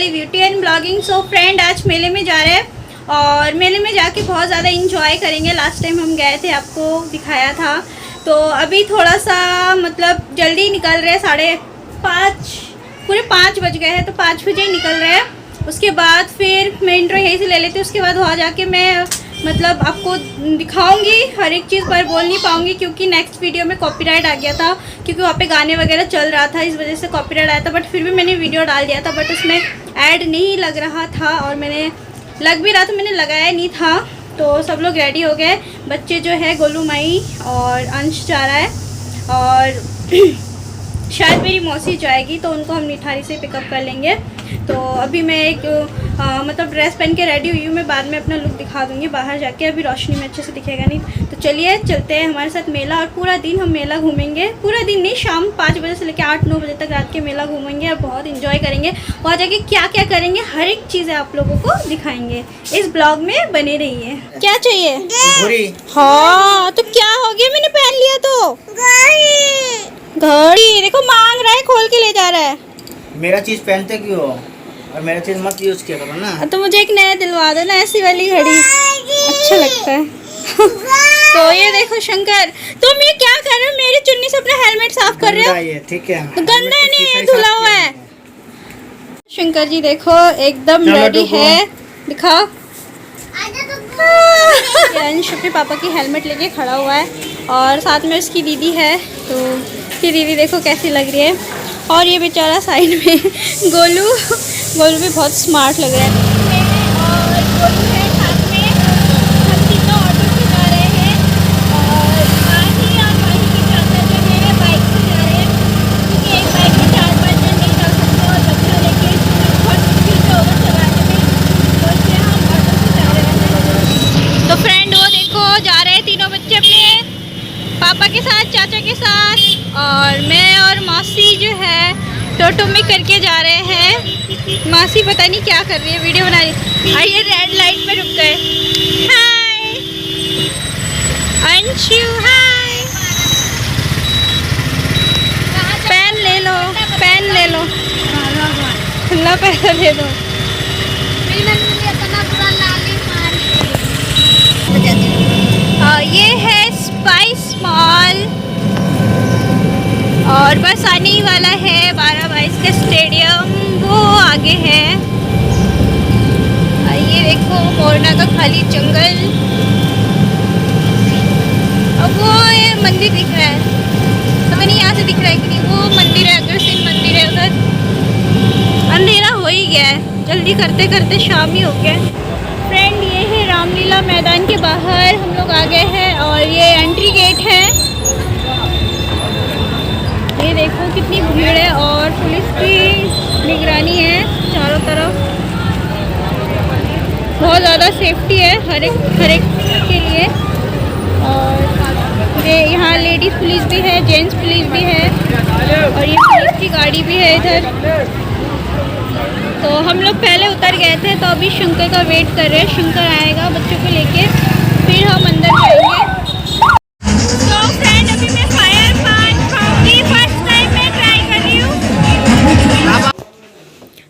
वाली beauty and blogging. So friend, आज मेले में जा रहे हैं और मेले में जाके बहुत ज़्यादा इंजॉय करेंगे। लास्ट टाइम हम गए थे, आपको दिखाया था। तो अभी थोड़ा सा मतलब जल्दी निकल रहे हैं, 5:30 पूरे 5 बज गए हैं, तो 5 बजे ही निकल रहे हैं। उसके बाद फिर मैं इंट्रो यहीं से ले लेती हूँ। उसके बाद वहाँ जाके मैं मतलब आपको दिखाऊंगी, हर एक चीज़ पर बोल नहीं पाऊंगी क्योंकि नेक्स्ट वीडियो में कॉपीराइट आ गया था, क्योंकि वहाँ पे गाने वगैरह चल रहा था, इस वजह से कॉपीराइट आया था। बट फिर भी मैंने वीडियो डाल दिया था, बट उसमें ऐड नहीं लग रहा था और मैंने लग भी रहा था, मैंने लगाया नहीं था। तो सब लोग रेडी हो गए। बच्चे जो है गोलू माई और अंश जा रहा है और शायद मेरी मौसी जाएगी, तो उनको हम निठारी से पिकअप कर लेंगे। तो अभी मैं एक मतलब ड्रेस पहन के रेडी हुई हूँ। मैं बाद में अपना लुक दिखा दूँगी बाहर जाके, अभी रोशनी में अच्छे से दिखेगा नहीं। तो चलिए चलते हैं हमारे साथ मेला, और पूरा दिन हम मेला घूमेंगे। पूरा दिन नहीं, शाम 5 बजे से लेकर 8-9 बजे तक रात के मेला घूमेंगे और बहुत इंजॉय करेंगे। वहाँ जाके क्या क्या करेंगे, हर एक चीज़ें आप लोगों को दिखाएंगे। इस ब्लॉग में बने रहिए। क्या चाहिए? हाँ, तो क्या हो गया, मैंने पहन लिया तो घड़ी। देखो मांग रहा है, खोल के ले जा रहा है। मेरा चीज पहनते क्यों हो और मेरा चीज मत यूज किया करो ना। तो मुझे एक नया दिलवा दो ना, ऐसी वाली घड़ी, अच्छा लगता है। तो ये देखो शंकर, तुम ये क्या कर रहे हो? मेरी चुन्नी से अपना हेलमेट साफ कर रहे हो। ठीक है, तो गंदा नहीं है, धुला हुआ है। शंकर जी देखो एकदम रेडी है, दिखाओ। अंश अपने पापा की हेलमेट लेके खड़ा हुआ है और साथ में उसकी दीदी है। तो उसकी दीदी देखो कैसी लग रही है, और ये बेचारा साइड में गोलू भी बहुत स्मार्ट लग रहा है। और गोलू है साथ में, हम तीनों ऑटो से जा रहे हैं और माही और माही के चाचा जो है बाइक से जा रहे हैं, क्योंकि एक बाइक में 4-5 जन नहीं जा सकते और बच्चा लेके बहुत मुश्किल से होगा चलाने में, तो इसलिए हम ऑटो से जा रहे हैं। तो फ्रेंड वो देखो जा रहे हैं तीनों बच्चे अपने पापा के साथ, चाचा के साथ, और मैं और मौसी जो है टोटो में करके जा रहे हैं। मौसी पता नहीं क्या कर रही है, वीडियो बना रही। आइए रेड लाइट में रुक गए। हाय अंशु, हाय। पेन ले लो, पेन ले लो, खुला पैसा दे दो। ये है स्पाइस मॉल और बस आने ही वाला है। 12-22 का स्टेडियम वो आगे है। ये देखो मोरना का खाली जंगल, अब वो ये मंदिर दिख रहा है, पता नहीं यहाँ से दिख रहा है कि नहीं। वो मंदिर है, अग्रसेन मंदिर है उधर। अंधेरा हो ही गया है, जल्दी करते करते शाम ही हो गया। फ्रेंड ये है रामलीला मैदान के बाहर हम लोग आ गए हैं और ये एंट्री गेट है। ये देखो कितनी भीड़ है और पुलिस की निगरानी है चारों तरफ। बहुत ज़्यादा सेफ्टी है हर एक के लिए। और ये यहाँ लेडीज़ पुलिस भी है, जेंट्स पुलिस भी है, और ये पुलिस की गाड़ी भी है इधर। तो हम लोग पहले उतर गए थे, तो अभी शंकर का वेट कर रहे हैं। शंकर आएगा बच्चों को लेके, फिर हम अंदर जाएंगे। तो फ्रेंड अभी मैं फायर पान खाऊंगी, फर्स्ट टाइम मैं ट्राई कर रही हूँ।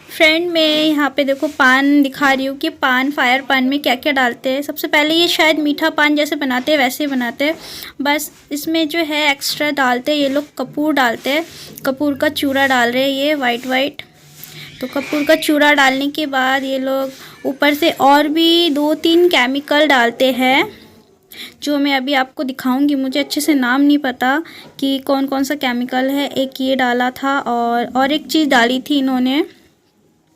फ्रेंड मैं यहाँ पे देखो पान दिखा रही हूँ कि पान, फायर पान में क्या क्या डालते हैं। सबसे पहले ये शायद मीठा पान जैसे बनाते हैं वैसे ही बनाते हैं, बस इसमें जो है एक्स्ट्रा डालते हैं ये लोग, कपूर डालते हैं। कपूर का चूरा डाल रहे हैं ये वाइट। तो कपूर का चूरा डालने के बाद ये लोग ऊपर से और भी 2-3 केमिकल डालते हैं, जो मैं अभी आपको दिखाऊंगी। मुझे अच्छे से नाम नहीं पता कि कौन कौन सा केमिकल है। एक ये डाला था और एक चीज़ डाली थी इन्होंने,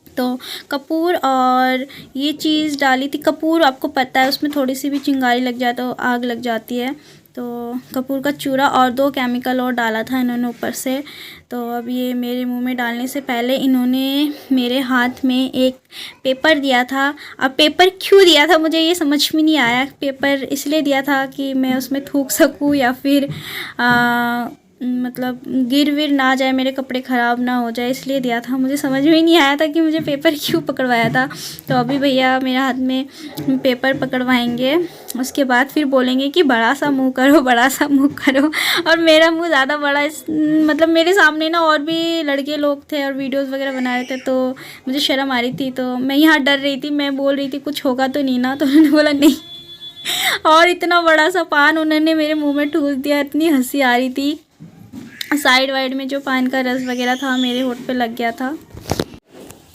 तो कपूर और ये चीज़ डाली थी। कपूर आपको पता है उसमें थोड़ी सी भी चिंगारी लग जाए तो आग लग जाती है। तो कपूर का चूरा और 2 केमिकल और डाला था इन्होंने ऊपर से। तो अब ये मेरे मुंह में डालने से पहले इन्होंने मेरे हाथ में एक पेपर दिया था। अब पेपर क्यों दिया था मुझे ये समझ में नहीं आया। पेपर इसलिए दिया था कि मैं उसमें थूक सकूं या फिर मतलब गिर विर ना जाए, मेरे कपड़े ख़राब ना हो जाए, इसलिए दिया था। मुझे समझ में ही नहीं आया था कि मुझे पेपर क्यों पकड़वाया था। तो अभी भैया मेरे हाथ में पेपर पकड़वाएंगे, उसके बाद फिर बोलेंगे कि बड़ा सा मुँह करो, बड़ा सा मुँह करो। और मेरा मुँह ज़्यादा बड़ा मतलब मेरे सामने ना और भी लड़के लोग थे और वीडियोज़ वगैरह बना रहे थे, तो मुझे शर्म आ रही थी। तो मैं यहाँ डर रही थी, मैं बोल रही थी कुछ होगा तो नहीं ना। तो उन्होंने बोला नहीं। और इतना बड़ा सा पान उन्होंने मेरे मुंह में ठूस दिया, इतनी हंसी आ रही थी। साइड वाइड में जो पान का रस वगैरह था मेरे होठ पे लग गया था।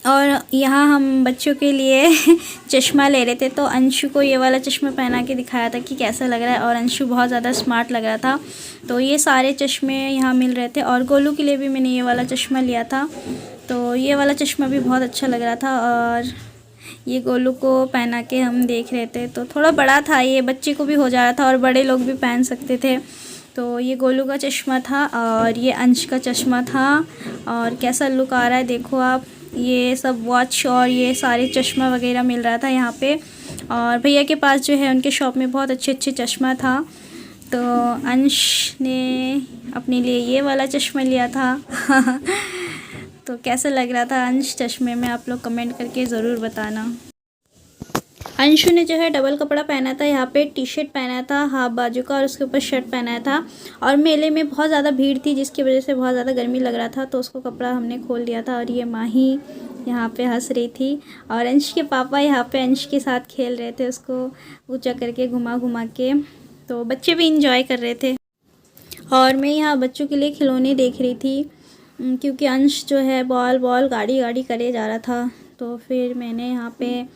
और यहाँ हम बच्चों के लिए चश्मा ले रहे थे, तो अंशु को ये वाला चश्मा पहना के दिखाया था कि कैसा लग रहा है, और अंशु बहुत ज़्यादा स्मार्ट लग रहा था। तो ये सारे चश्मे यहाँ मिल रहे थे, और गोलू के लिए भी मैंने ये वाला चश्मा लिया था। तो ये वाला चश्मा भी बहुत अच्छा लग रहा था, और ये गोलू को पहना के हम देख रहे थे। तो थोड़ा बड़ा था, ये बच्चे को भी हो जा रहा था और बड़े लोग भी पहन सकते थे। तो ये गोलू का चश्मा था और ये अंश का चश्मा था। और कैसा लुक आ रहा है देखो आप, ये सब वॉच और ये सारे चश्मा वगैरह मिल रहा था यहाँ पे। और भैया के पास जो है उनके शॉप में बहुत अच्छे अच्छे चश्मा था। तो अंश ने अपने लिए ये वाला चश्मा लिया था। तो कैसा लग रहा था अंश चश्मे में, आप लोग कमेंट करके ज़रूर बताना। अंशु ने जो है डबल कपड़ा पहना था, यहाँ पे टी शर्ट पहना था हाफ बाजू का और उसके ऊपर शर्ट पहना था। और मेले में बहुत ज़्यादा भीड़ थी जिसकी वजह से बहुत ज़्यादा गर्मी लग रहा था, तो उसको कपड़ा हमने खोल दिया था। और ये माही यहाँ पे हंस रही थी, और अंश के पापा यहाँ पे अंश के साथ खेल रहे थे, उसको ऊँचा करके घुमा घुमा के। तो बच्चे भी इंजॉय कर रहे थे। और मैं यहाँ बच्चों के लिए खिलौने देख रही थी, क्योंकि अंश जो है बॉल बॉल गाड़ी गाड़ी करे जा रहा था। तो फिर मैंने यहाँ पे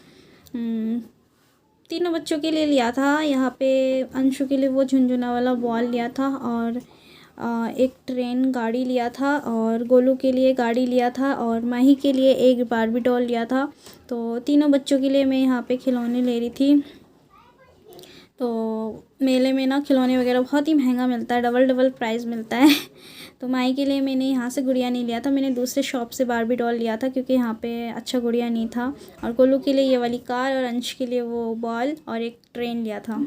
तीनों बच्चों के लिए लिया था। यहाँ पे अंशु के लिए वो झुनझुना वाला बॉल लिया था, और एक ट्रेन गाड़ी लिया था, और गोलू के लिए गाड़ी लिया था, और माही के लिए एक बारबी डॉल लिया था। तो तीनों बच्चों के लिए मैं यहाँ पे खिलौने ले रही थी। तो मेले में ना खिलौने वगैरह बहुत ही महंगा मिलता है, डबल डबल प्राइस मिलता है। तो माई के लिए मैंने यहाँ से गुड़िया नहीं लिया था, मैंने दूसरे शॉप से बारबी डॉल लिया था, क्योंकि यहाँ पे अच्छा गुड़िया नहीं था। और गोलू के लिए ये वाली कार, और अंश के लिए वो बॉल और एक ट्रेन लिया था।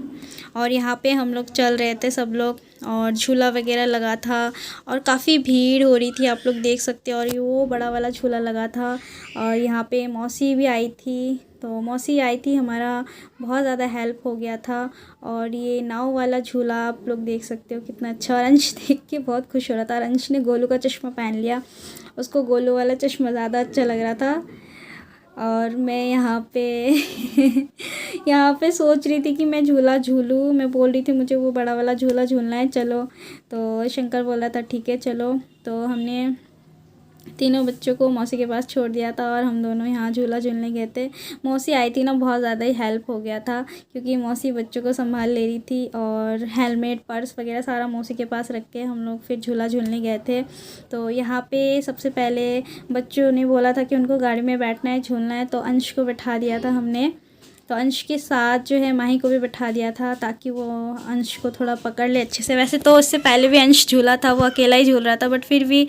और यहाँ पे हम लोग चल रहे थे सब लोग, और झूला वगैरह लगा था, और काफ़ी भीड़ हो रही थी, आप लोग देख सकते हो। और ये वो बड़ा वाला झूला लगा था, और यहाँ पे मौसी भी आई थी। तो मौसी आई थी, हमारा बहुत ज़्यादा हेल्प हो गया था। और ये नाव वाला झूला आप लोग देख सकते हो कितना अच्छा, और अंश देख के बहुत खुश हो रहा था। और अंश ने गोलू का चश्मा पहन लिया, उसको गोलू वाला चश्मा ज़्यादा अच्छा लग रहा था। और मैं यहाँ पे सोच रही थी कि मैं झूला झूलूँ, मैं बोल रही थी मुझे वो बड़ा वाला झूला झूलना है, चलो। तो शंकर बोला था ठीक है चलो। तो हमने तीनों बच्चों को मौसी के पास छोड़ दिया था, और हम दोनों यहाँ झूला झूलने गए थे। मौसी आई थी ना, बहुत ज़्यादा ही हेल्प हो गया था, क्योंकि मौसी बच्चों को संभाल ले रही थी, और हेलमेट पर्स वगैरह सारा मौसी के पास रख के हम लोग फिर झूला झूलने गए थे। तो यहाँ पे सबसे पहले बच्चों ने बोला था कि उनको गाड़ी में बैठना है, झूलना है, तो अंश को बैठा दिया था हमने। तो अंश के साथ जो है माही को भी बैठा दिया था, ताकि वो अंश को थोड़ा पकड़ ले अच्छे से। वैसे तो उससे पहले भी अंश झूला था, वो अकेला ही झूल रहा था, बट फिर भी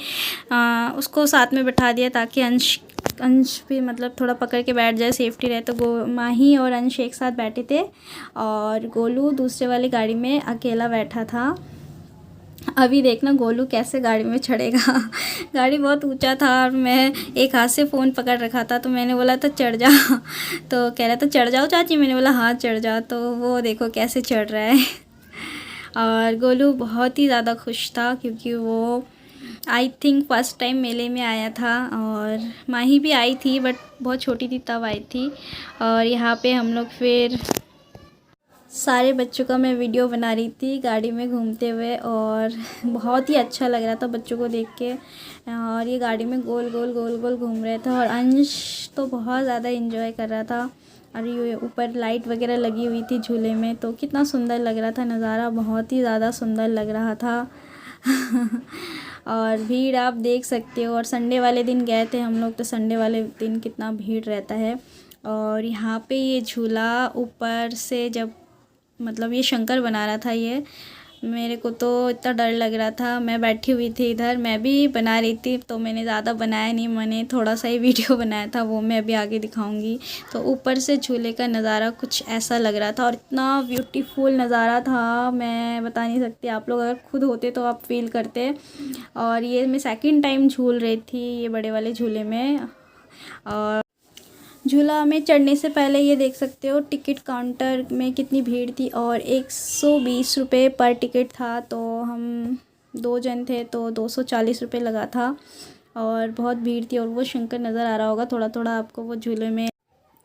उसको साथ में बैठा दिया, ताकि अंश भी मतलब थोड़ा पकड़ के बैठ जाए, सेफ्टी रहे। तो माही और अंश एक साथ बैठे थे, और गोलू दूसरे वाली गाड़ी में अकेला बैठा था। अभी देखना गोलू कैसे गाड़ी में चढ़ेगा। गाड़ी बहुत ऊंचा था, और मैं एक हाथ से फ़ोन पकड़ रखा था, तो मैंने बोला तो चढ़ जा। तो कह रहा था चढ़ जाओ चाची, मैंने बोला हाँ चढ़ जाओ। तो वो देखो कैसे चढ़ रहा है। और गोलू बहुत ही ज़्यादा खुश था, क्योंकि वो आई थिंक फर्स्ट टाइम मेले में आया था। और माही भी आई थी, बट बहुत छोटी थी तब आई थी। और यहाँ पे हम लोग फिर सारे बच्चों का मैं वीडियो बना रही थी गाड़ी में घूमते हुए, और बहुत ही अच्छा लग रहा था बच्चों को देख के। और ये गाड़ी में गोल गोल गोल गोल घूम रहे थे, और अंश तो बहुत ज़्यादा एंजॉय कर रहा था। और ये ऊपर लाइट वगैरह लगी हुई थी झूले में, तो कितना सुंदर लग रहा था नज़ारा, बहुत ही ज़्यादा सुंदर लग रहा था। और भीड़ आप देख सकते हो। और संडे वाले दिन गए थे हम लोग, तो संडे वाले दिन कितना भीड़ रहता है। और यहाँ पे ये झूला ऊपर से जब मतलब ये शंकर बना रहा था, ये मेरे को तो इतना डर लग रहा था। मैं बैठी हुई थी इधर, मैं भी बना रही थी, तो मैंने ज़्यादा बनाया नहीं, मैंने थोड़ा सा ही वीडियो बनाया था, वो मैं अभी आगे दिखाऊंगी। तो ऊपर से झूले का नज़ारा कुछ ऐसा लग रहा था और इतना ब्यूटीफुल नज़ारा था, मैं बता नहीं सकती। आप लोग अगर खुद होते तो आप फील करते। और ये मैं सेकंड टाइम झूल रही थी ये बड़े वाले झूले में। और झूला में चढ़ने से पहले ये देख सकते हो टिकट काउंटर में कितनी भीड़ थी, और 120 रुपये पर टिकट था। तो हम 2 जन थे तो 240 रुपये लगा था, और बहुत भीड़ थी। और वो शंकर नज़र आ रहा होगा थोड़ा थोड़ा आपको वो झूले में।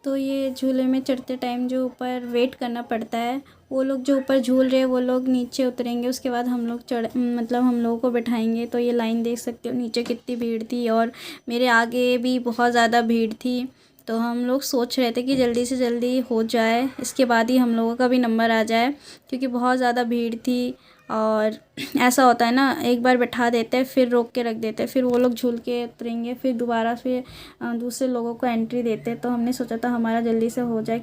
तो ये झूले में चढ़ते टाइम जो ऊपर वेट करना पड़ता है, वो लोग जो ऊपर झूल रहे हैं वो लोग नीचे उतरेंगे, उसके बाद हम लोग मतलब हम लोगों को बैठाएंगे। तो ये लाइन देख सकते हो नीचे कितनी भीड़ थी, और मेरे आगे भी बहुत ज़्यादा भीड़ थी। तो हम लोग सोच रहे थे कि जल्दी से जल्दी हो जाए, इसके बाद ही हम लोगों का भी नंबर आ जाए, क्योंकि बहुत ज़्यादा भीड़ थी। और ऐसा होता है ना, एक बार बैठा देते हैं फिर रोक के रख देते हैं, फिर वो लोग झूल के उतरेंगे, फिर दोबारा फिर दूसरे लोगों को एंट्री देते हैं। तो हमने सोचा था हमारा जल्दी से हो जाए।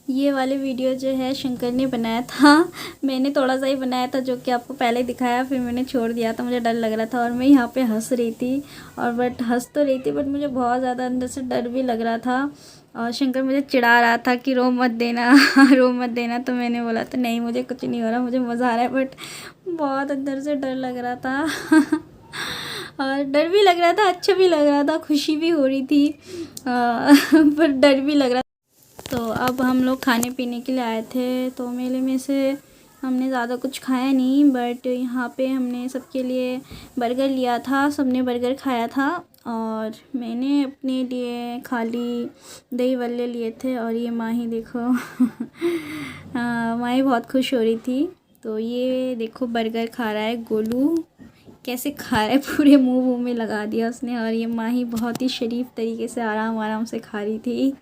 ये वाले वीडियो जो है शंकर ने बनाया था, मैंने थोड़ा सा ही बनाया था जो कि आपको पहले दिखाया, फिर मैंने छोड़ दिया था। मुझे डर लग रहा था और मैं यहाँ पे हंस रही थी, और बट हंस तो रही थी बट मुझे बहुत ज़्यादा अंदर से डर भी लग रहा था। और शंकर मुझे चिढ़ा रहा था कि रो मत देना रो मत देना। तो मैंने बोला था नहीं मुझे कुछ नहीं हो रहा, मुझे मज़ा आ रहा है, बट बहुत अंदर से डर लग रहा था और डर भी लग रहा था, अच्छा भी लग रहा था, खुशी भी हो रही थी, पर डर भी लग रहा था। तो अब हम लोग खाने पीने के लिए आए थे, तो मेले में से हमने ज़्यादा कुछ खाया नहीं, बट यहाँ पे हमने सबके लिए बर्गर लिया था, सबने बर्गर खाया था। और मैंने अपने लिए खाली दही वल्ले लिए थे। और ये माही देखो माही बहुत खुश हो रही थी। तो ये देखो बर्गर खा रहा है गोलू, कैसे खा रहा है, पूरे मुंह में लगा दिया उसने। और ये माही बहुत ही शरीफ तरीके से आराम आराम से खा रही थी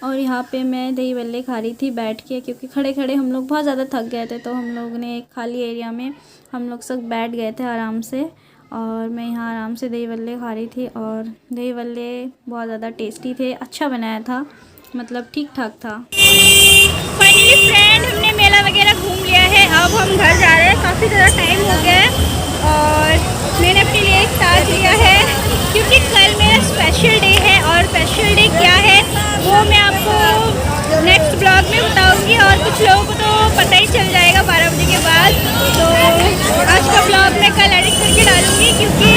और यहाँ पे मैं दही बल्ले खा रही थी बैठ के, क्योंकि खड़े खड़े हम लोग बहुत ज़्यादा थक गए थे। तो हम लोग ने एक खाली एरिया में हम लोग सब बैठ गए थे आराम से, और मैं यहाँ आराम से दही बल्ले खा रही थी। और दही बल्ले बहुत ज़्यादा टेस्टी थे, अच्छा बनाया था, मतलब ठीक ठाक था। फाइनली फ्रेंड हमने मेला वगैरह घूम लिया है, अब हम घर जा रहे हैं। काफ़ी ज़्यादा टाइम हो गया है और मैंने अपने लिए एक टास्क लिया है, क्योंकि कल मेरा स्पेशल डे है। और स्पेशल डे क्या है वो मैं आपको नेक्स्ट ब्लॉग में बताऊंगी, और कुछ लोगों को तो पता ही चल जाएगा 12 बजे के बाद। तो आज का ब्लॉग मैं कल एडिट करके डालूंगी, क्योंकि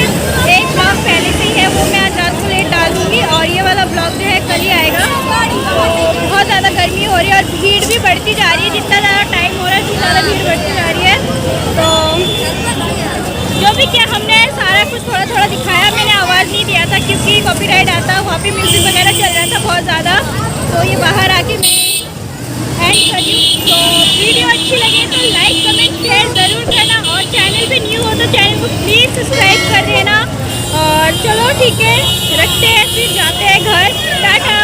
एक ब्लॉग पहले से ही है, वो मैं आज रात को लेट डालूंगी, और ये वाला ब्लॉग जो है कल ही आएगा। तो बहुत ज़्यादा गर्मी हो रही है और भीड़ भी बढ़ती जा रही है, जितना ज़्यादा टाइम हो रहा है उतनी ज़्यादा भीड़ बढ़ती जा रही है। तो जो भी क्या हमने सारा कुछ थोड़ा थोड़ा दिखाया, मैंने आवाज़ नहीं दिया था क्योंकि कॉपीराइट आता, वहाँ पे म्यूज़िक वगैरह चल रहा था बहुत ज़्यादा। तो ये बाहर आके मैं एंड कर दूँ। तो वीडियो अच्छी लगे तो लाइक कमेंट शेयर ज़रूर करना, और चैनल पे न्यू हो तो चैनल को प्लीज़ सब्सक्राइब कर देना। और चलो ठीक है, रखते हैं, फिर जाते हैं घर। टाटा।